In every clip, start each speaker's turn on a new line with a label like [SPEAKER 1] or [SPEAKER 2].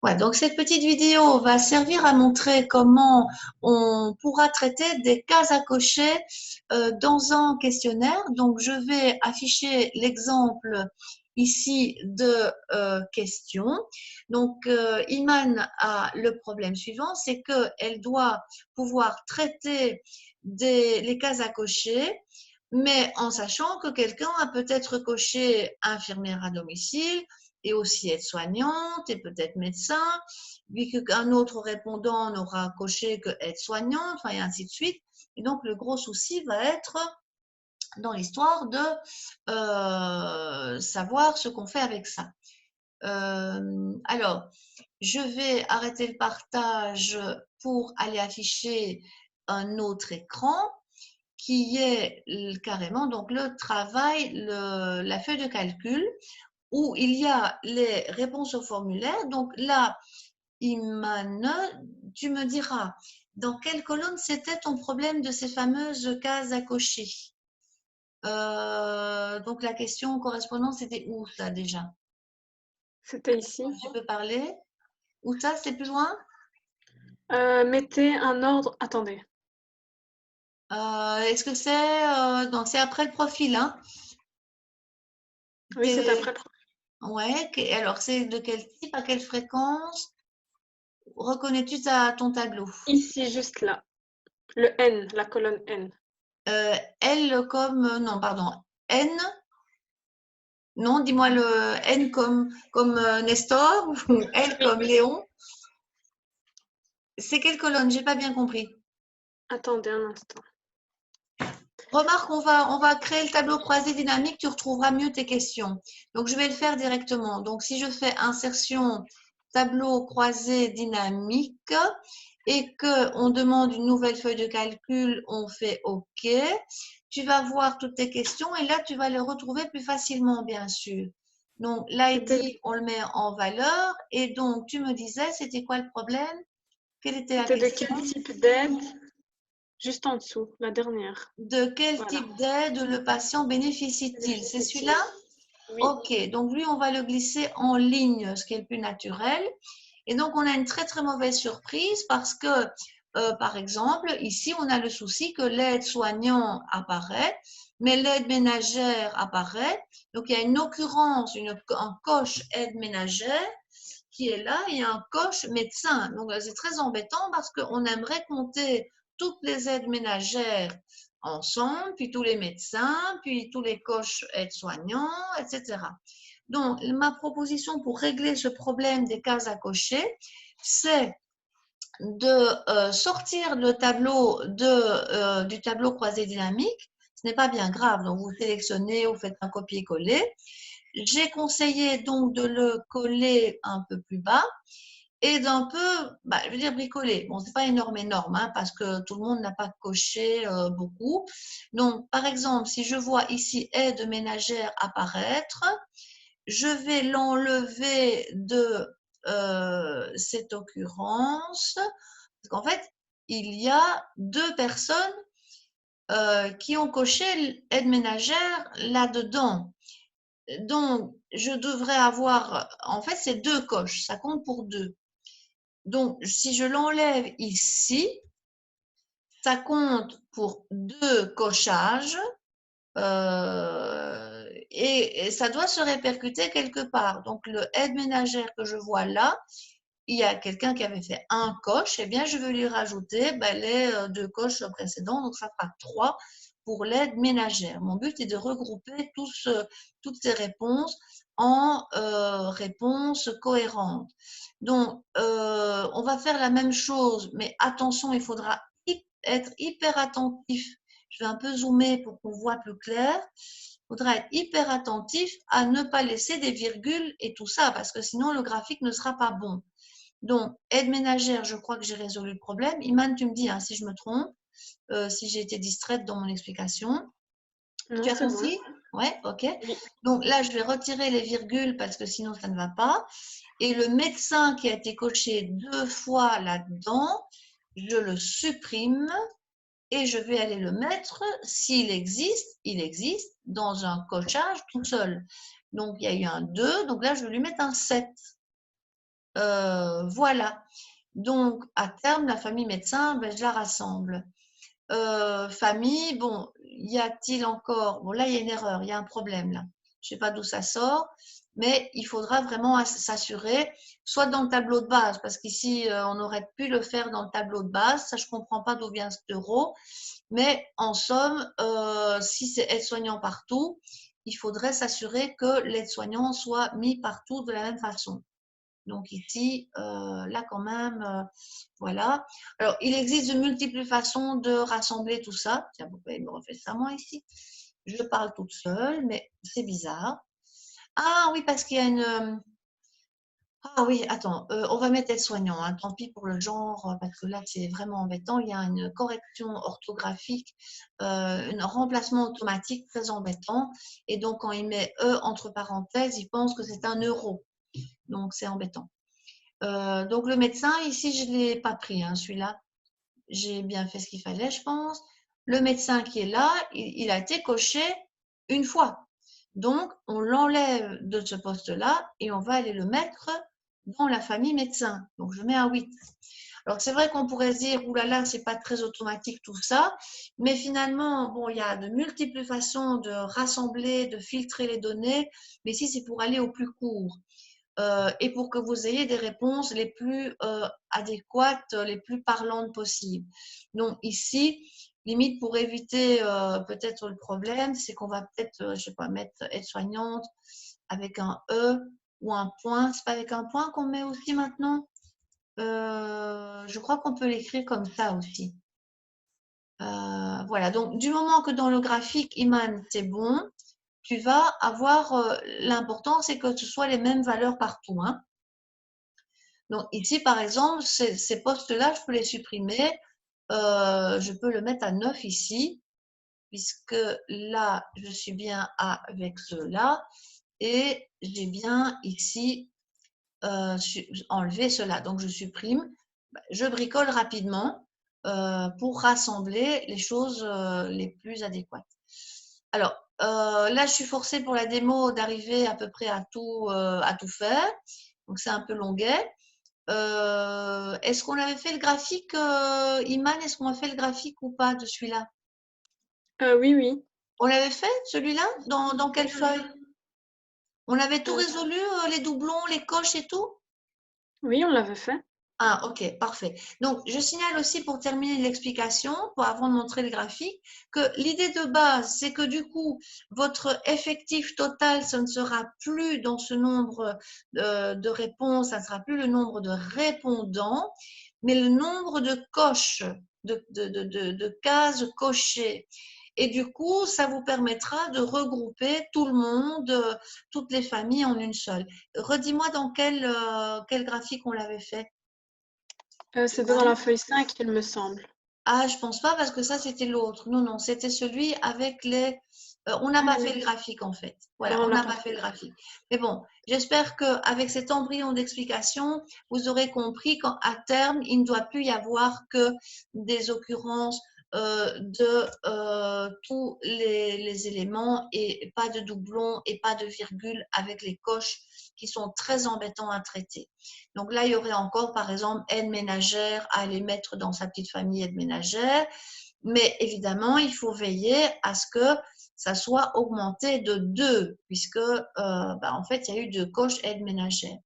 [SPEAKER 1] Ouais, donc cette petite vidéo va servir à montrer comment on pourra traiter des cases à cocher dans un questionnaire. Donc, je vais afficher l'exemple ici de question. Donc, Iman a le problème suivant, c'est qu'elle doit pouvoir traiter les cases à cocher, mais en sachant que quelqu'un a peut-être coché infirmière à domicile, et aussi aide-soignante et peut-être médecin, vu qu'un autre répondant n'aura coché que aide-soignante, et ainsi de suite. Et donc, le gros souci va être dans l'histoire de savoir ce qu'on fait avec ça. Alors, je vais arrêter le partage pour aller afficher un autre écran qui est carrément donc le travail, la feuille de calcul, où il y a les réponses au formulaire. Donc là, Imane, tu me diras dans quelle colonne c'était ton problème de ces fameuses cases à cocher. Donc la question correspondante, c'était où ça déjà?
[SPEAKER 2] C'était ici.
[SPEAKER 1] Tu peux parler? Où ça, c'est plus loin?
[SPEAKER 2] Mettez un ordre. Attendez.
[SPEAKER 1] Est-ce que c'est donc c'est après le profil, hein?
[SPEAKER 2] Oui, c'est après.
[SPEAKER 1] Ouais, alors c'est de quel type, à quelle fréquence? Reconnais-tu ton tableau?
[SPEAKER 2] Ici, juste là. Le N, la colonne N.
[SPEAKER 1] L comme, non, pardon, N, non, dis-moi le N comme Nestor ou L
[SPEAKER 2] Oui.
[SPEAKER 1] comme Léon. C'est quelle colonne? J'ai pas bien compris.
[SPEAKER 2] Attendez un instant.
[SPEAKER 1] Remarque, on va créer le tableau croisé dynamique, tu retrouveras mieux tes questions. Donc, je vais le faire directement. Donc, si je fais insertion tableau croisé dynamique et qu'on demande une nouvelle feuille de calcul, on fait OK. Tu vas voir toutes tes questions et là, tu vas les retrouver plus facilement, bien sûr. Donc, l'ID, on le met en valeur. Et donc, tu me disais, c'était quoi le problème? Quelle était la
[SPEAKER 2] C'était de
[SPEAKER 1] question?
[SPEAKER 2] quel type d'aide? Juste en dessous, la dernière.
[SPEAKER 1] De quel
[SPEAKER 2] Voilà.
[SPEAKER 1] type d'aide le patient bénéficie-t-il? C'est celui-là?
[SPEAKER 2] Oui.
[SPEAKER 1] Ok, donc lui, on va le glisser en ligne, ce qui est le plus naturel. Et donc, on a une très, très mauvaise surprise parce que, par exemple, ici, on a le souci que l'aide soignant apparaît, mais l'aide ménagère apparaît. Donc, il y a une occurrence, un coche aide ménagère qui est là et un coche médecin. Donc, c'est très embêtant parce qu'on aimerait compter toutes les aides ménagères ensemble, puis tous les médecins, puis tous les coches aides-soignants, etc. Donc, ma proposition pour régler ce problème des cases à cocher, c'est de sortir le tableau du tableau croisé dynamique. Ce n'est pas bien grave, donc vous sélectionnez, vous faites un copier-coller. J'ai conseillé donc de le coller un peu plus bas et d'un peu, je veux dire bricoler. Bon, c'est pas énorme, hein, parce que tout le monde n'a pas coché beaucoup. Donc, par exemple, si je vois ici aide ménagère apparaître, je vais l'enlever de cette occurrence, parce qu'en fait, il y a deux personnes qui ont coché aide ménagère là-dedans. Donc, je devrais avoir, en fait, c'est deux coches, ça compte pour deux. Donc, si je l'enlève ici, ça compte pour deux cochages et ça doit se répercuter quelque part. Donc, le aide ménagère que je vois là, il y a quelqu'un qui avait fait un coche, eh bien, je vais lui rajouter les deux coches précédentes, donc ça fera 3 pour l'aide ménagère. Mon but est de regrouper toutes ces réponses en réponses cohérentes. Donc, on va faire la même chose, mais attention, il faudra être hyper attentif. Je vais un peu zoomer pour qu'on voit plus clair. Il faudra être hyper attentif à ne pas laisser des virgules et tout ça, parce que sinon le graphique ne sera pas bon. Donc, aide ménagère, je crois que j'ai résolu le problème. Iman, tu me dis si je me trompe, si j'ai été distraite dans mon explication.
[SPEAKER 2] Non,
[SPEAKER 1] Tu as
[SPEAKER 2] c'est bon.
[SPEAKER 1] compris? Ouais, ok.
[SPEAKER 2] Oui.
[SPEAKER 1] Donc là, je vais retirer les virgules parce que sinon, ça ne va pas. Et le médecin qui a été coché 2 fois là-dedans, je le supprime et je vais aller le mettre, s'il existe, il existe, dans un cochage tout seul. Donc, il y a eu un 2. Donc là, je vais lui mettre un 7. Voilà. Donc, à terme, la famille médecin, ben, je la rassemble. Famille, bon, y a-t-il encore… Bon, là, il y a une erreur, il y a un problème là. Je ne sais pas d'où ça sort, mais il faudra vraiment s'assurer, soit dans le tableau de base, parce qu'ici, on aurait pu le faire dans le tableau de base. Ça, je ne comprends pas d'où vient cet euro. Mais en somme, si c'est aide-soignant partout, il faudrait s'assurer que l'aide-soignant soit mis partout de la même façon. Donc ici, là quand même, voilà. Alors, il existe de multiples façons de rassembler tout ça. Tiens, pourquoi il me refait ça moi ici? Je parle toute seule, mais c'est bizarre. Ah oui, parce qu'il y a une… Ah oui, attends, on va mettre aide-soignant, hein, tant pis pour le genre, parce que là, c'est vraiment embêtant. Il y a une correction orthographique, un remplacement automatique très embêtant. Et donc, quand il met E entre parenthèses, il pense que c'est un euro. Donc, c'est embêtant. Donc, le médecin, ici, je ne l'ai pas pris, hein, celui-là. J'ai bien fait ce qu'il fallait, je pense. Le médecin qui est là, il a été coché une fois. Donc, on l'enlève de ce poste-là et on va aller le mettre dans la famille médecin. Donc, je mets un 8. Alors, c'est vrai qu'on pourrait se dire, oulala, c'est pas très automatique tout ça, mais finalement, bon, il y a de multiples façons de rassembler, de filtrer les données, mais ici, c'est pour aller au plus court. Et pour que vous ayez des réponses les plus adéquates, les plus parlantes possibles. Donc ici, limite pour éviter peut-être le problème, c'est qu'on va peut-être, je sais pas, mettre aide-soignante avec un E ou un point. C'est pas avec un point qu'on met aussi maintenant. Je crois qu'on peut l'écrire comme ça aussi. Voilà, donc du moment que dans le graphique, Iman, c'est bon, tu vas avoir, l'important, c'est que ce soit les mêmes valeurs partout, hein. Donc ici, par exemple, ces postes-là, je peux les supprimer. Je peux le mettre à 9 ici, puisque là, je suis bien avec ceux-là. Et j'ai bien ici enlevé cela. Donc, je supprime. Je bricole rapidement pour rassembler les choses les plus adéquates. Alors, là, je suis forcée pour la démo d'arriver à peu près à tout faire. Donc, c'est un peu longuet. Est-ce qu'on avait fait le graphique, Iman, est-ce qu'on a fait le graphique ou pas de celui-là?
[SPEAKER 2] Oui, oui.
[SPEAKER 1] On l'avait fait, celui-là? Dans quelle feuille? On avait tout résolu, les doublons, les coches et tout?
[SPEAKER 2] Oui, on l'avait fait.
[SPEAKER 1] Ah, ok, parfait. Donc, je signale aussi pour terminer l'explication, avant de montrer le graphique, que l'idée de base, c'est que du coup, votre effectif total, ce ne sera plus dans ce nombre de réponses, ça ne sera plus le nombre de répondants, mais le nombre de coches, de cases cochées. Et du coup, ça vous permettra de regrouper tout le monde, toutes les familles en une seule. Redis-moi dans quel graphique on l'avait fait.
[SPEAKER 2] C'était dans la feuille 5, il me semble.
[SPEAKER 1] Ah, je pense pas parce que ça, c'était l'autre. Non, non, c'était celui avec les… on n'a pas fait le graphique en fait. Voilà,
[SPEAKER 2] Non, on
[SPEAKER 1] on
[SPEAKER 2] l'a
[SPEAKER 1] n'a
[SPEAKER 2] pas
[SPEAKER 1] pas
[SPEAKER 2] fait.
[SPEAKER 1] fait le graphique. Mais bon, j'espère qu'avec cet embryon d'explication, vous aurez compris qu'à terme, il ne doit plus y avoir que des occurrences de tous les éléments et pas de doublons et pas de virgules avec les coches qui sont très embêtants à traiter. Donc là, il y aurait encore, par exemple, aide ménagère à aller mettre dans sa petite famille aide ménagère. Mais évidemment, il faut veiller à ce que ça soit augmenté de 2, puisque en fait, il y a eu 2 coches aide ménagère.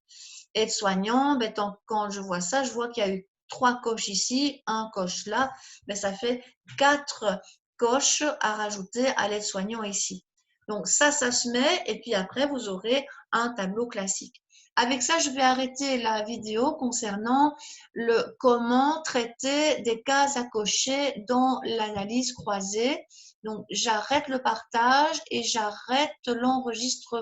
[SPEAKER 1] Aide-soignant, quand je vois ça, je vois qu'il y a eu 3 coches ici, 1 coche là, ça fait 4 coches à rajouter à l'aide-soignant ici. Donc ça se met et puis après, vous aurez un tableau classique. Avec ça, je vais arrêter la vidéo concernant le comment traiter des cases à cocher dans l'analyse croisée. Donc, j'arrête le partage et j'arrête l'enregistrement.